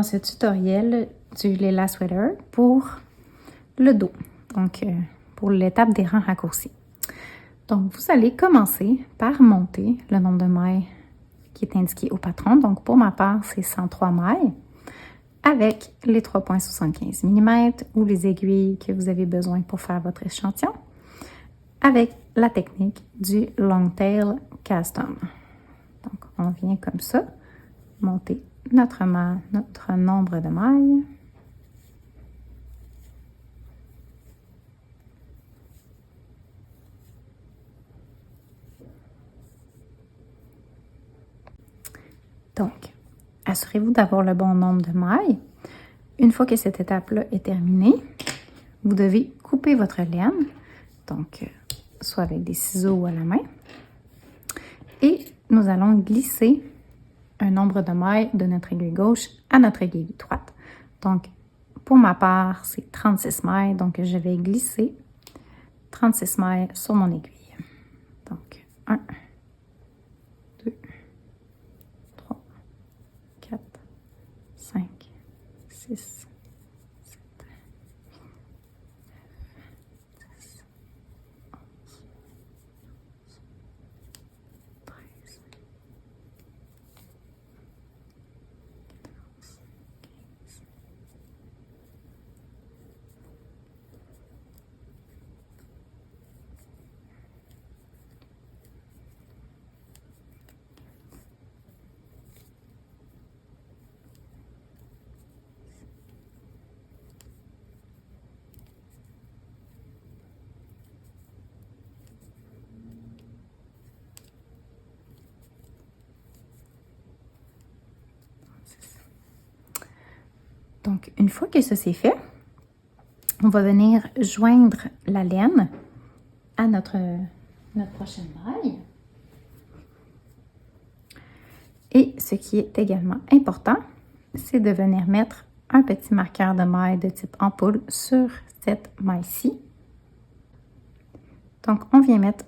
dans ce tutoriel du Leila Sweater pour le dos, donc pour l'étape des rangs raccourcis. Donc, vous allez commencer par monter le nombre de mailles qui est indiqué au patron. Donc, pour ma part, c'est 103 mailles avec les 3,75 mm ou les aiguilles que vous avez besoin pour faire votre échantillon avec la technique du Long Tail Cast-On. Donc, on vient comme ça, monter notre nombre de mailles. Donc, assurez-vous d'avoir le bon nombre de mailles. Une fois que cette étape-là est terminée, vous devez couper votre laine, donc soit avec des ciseaux ou à la main. Et nous allons glisser un nombre de mailles de notre aiguille gauche à notre aiguille droite. Donc, pour ma part, c'est 36 mailles, donc je vais glisser 36 mailles sur mon aiguille. Donc, 1, 2, 3, 4, 5, 6, 7, 10, 11, 13, 14, 15. Donc, une fois que ça c'est fait, on va venir joindre la laine à notre prochaine maille. Et ce qui est également important, c'est de venir mettre un petit marqueur de maille de type ampoule sur cette maille-ci. Donc, on vient mettre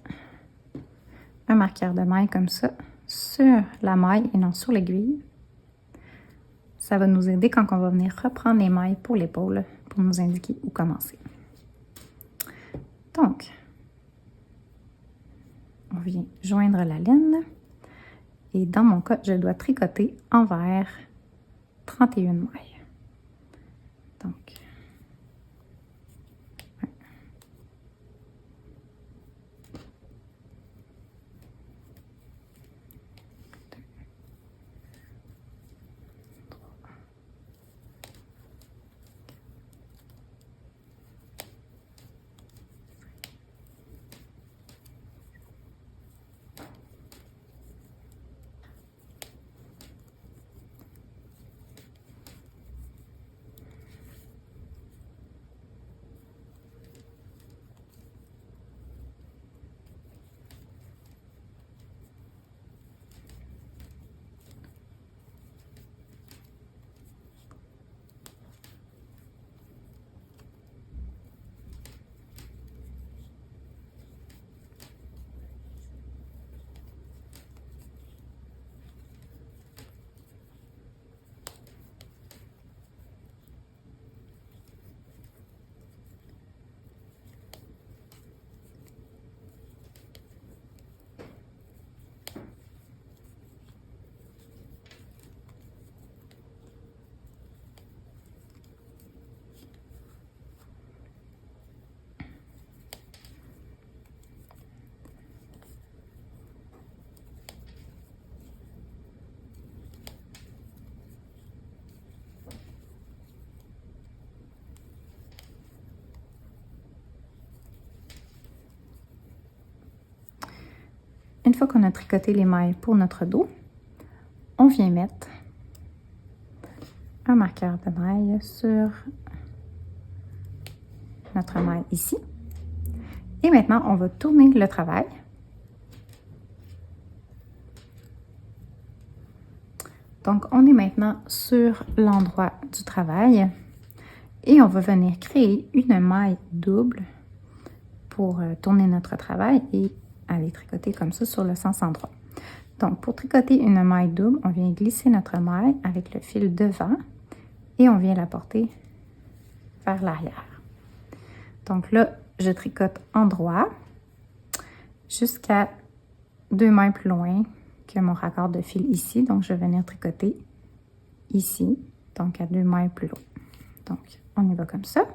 un marqueur de maille comme ça sur la maille et non sur l'aiguille. Ça va nous aider quand on va venir reprendre les mailles pour l'épaule pour nous indiquer où commencer. Donc, on vient joindre la laine et dans mon cas, je dois tricoter envers 31 mailles. Donc, 1, 2, 3, 1. Une fois qu'on a tricoté les mailles pour notre dos, on vient mettre un marqueur de maille sur notre maille ici. Et maintenant, on va tourner le travail. Donc, on est maintenant sur l'endroit du travail et on va venir créer une maille double pour tourner notre travail et aller tricoter comme ça sur le sens endroit. Donc, pour tricoter une maille double, on vient glisser notre maille avec le fil devant et on vient la porter vers l'arrière. Donc là, je tricote en droit jusqu'à 2 mailles plus loin que mon raccord de fil ici. Donc, je vais venir tricoter ici, donc à 2 mailles plus loin. Donc, on y va comme ça.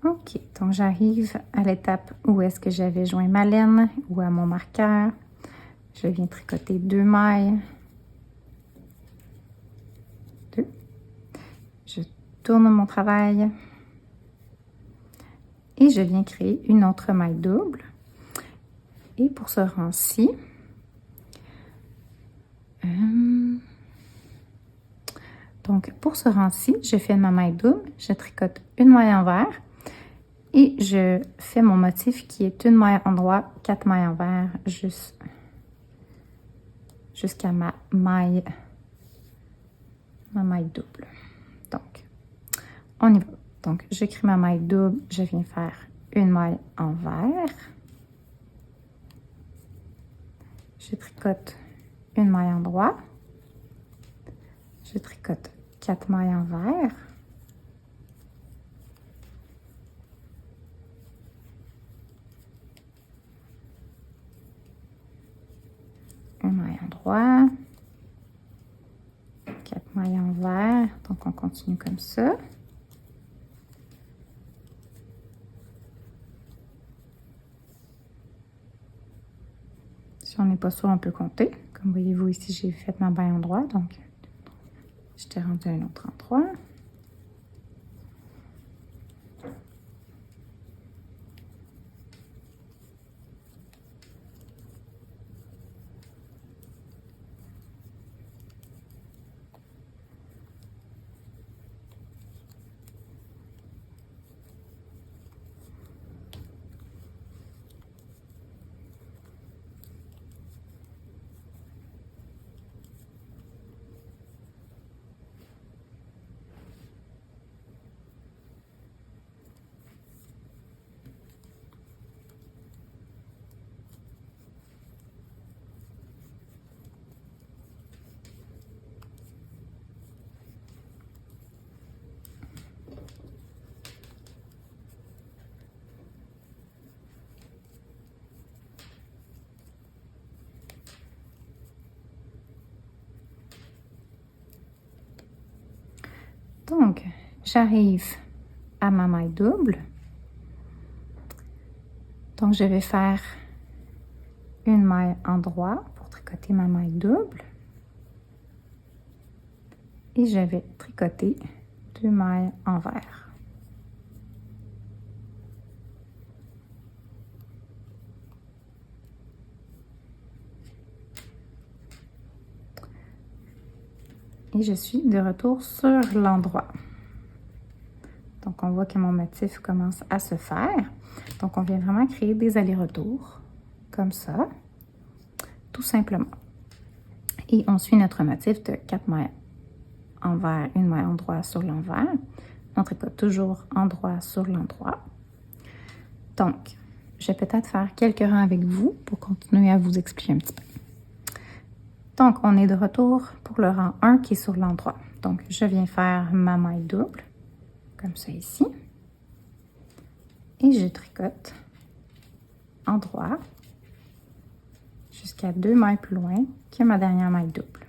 OK, donc j'arrive à l'étape où est-ce que j'avais joint ma laine ou à mon marqueur. Je viens tricoter 2 mailles. 2. Je tourne mon travail. Et je viens créer une autre maille double. Et pour ce rang-ci, donc pour ce rang-ci, je fais ma maille double, je tricote une maille envers et je fais mon motif qui est une maille endroit, 4 mailles envers jusqu'à ma maille double. Donc, on y va. Donc, je crée ma maille double, je viens faire une maille envers. Je tricote une maille endroit. Je tricote 4 mailles envers. Une maille endroit. 4 mailles envers. Donc, on continue comme ça. Si on n'est pas sûr, on peut compter. Comme voyez-vous ici, j'ai fait ma maille endroit. Donc, je t'ai rendu un autre endroit. Donc, j'arrive à ma maille double. Donc, je vais faire une maille endroit pour tricoter ma maille double. Et je vais tricoter 2 mailles envers. Et je suis de retour sur l'endroit. Donc, on voit que mon motif commence à se faire. Donc, on vient vraiment créer des allers-retours, comme ça, tout simplement. Et on suit notre motif de 4 mailles envers, une maille endroit sur l'envers. On tricote toujours endroit sur l'endroit. Donc, je vais peut-être faire quelques rangs avec vous pour continuer à vous expliquer un petit peu. Donc, on est de retour pour le rang 1 qui est sur l'endroit. Donc, je viens faire ma maille double, comme ça ici. Et je tricote endroit jusqu'à 2 mailles plus loin que ma dernière maille double.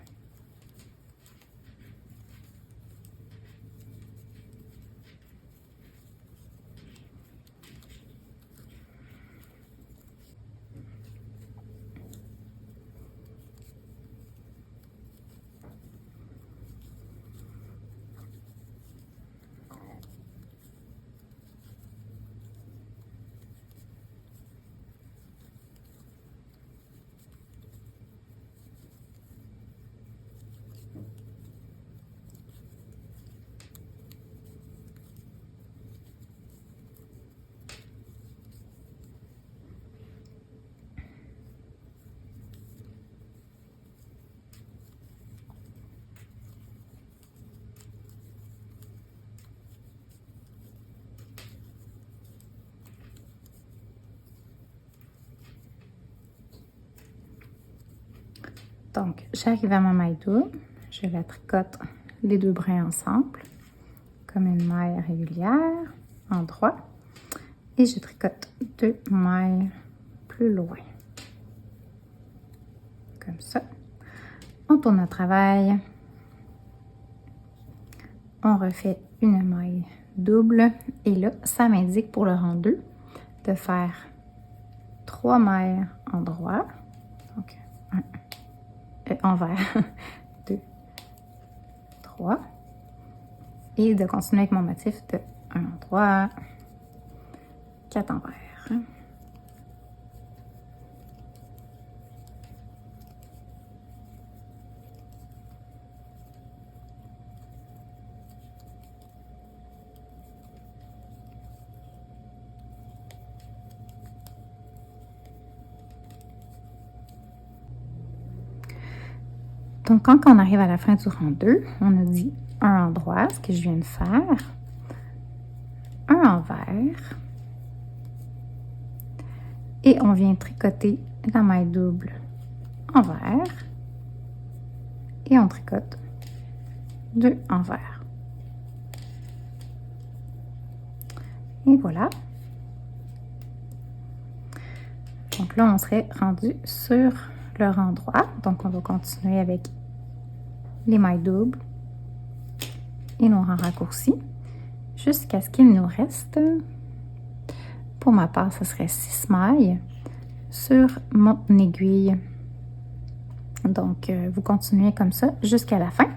Donc, j'arrive à ma maille double, je la tricote les deux brins ensemble, comme une maille régulière, en droit, et je tricote 2 mailles plus loin. Comme ça. On tourne notre travail. On refait une maille double, et là, ça m'indique pour le rang 2 de faire 3 mailles en droit, donc envers, 2, 3, et de continuer avec mon motif de 1 en droit, 4 envers. Donc, quand on arrive à la fin du rang 2, on nous dit un endroit, ce que je viens de faire, un envers, et on vient tricoter la maille double envers, et on tricote 2 envers. Et voilà. Donc là, on serait rendu sur le rang droit. Donc, on va continuer avec les mailles doubles et nos rangs raccourcis jusqu'à ce qu'il nous reste, pour ma part, ce serait 6 mailles sur mon aiguille. Donc, vous continuez comme ça jusqu'à la fin.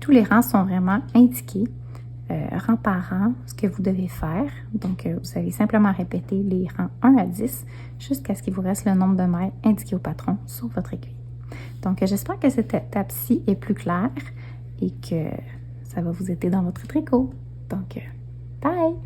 Tous les rangs sont vraiment indiqués, rang par rang, ce que vous devez faire. Donc, vous allez simplement répéter les rangs 1 à 10 jusqu'à ce qu'il vous reste le nombre de mailles indiqué au patron sur votre aiguille. Donc, j'espère que cette étape-ci est plus claire et que ça va vous aider dans votre tricot. Donc, bye!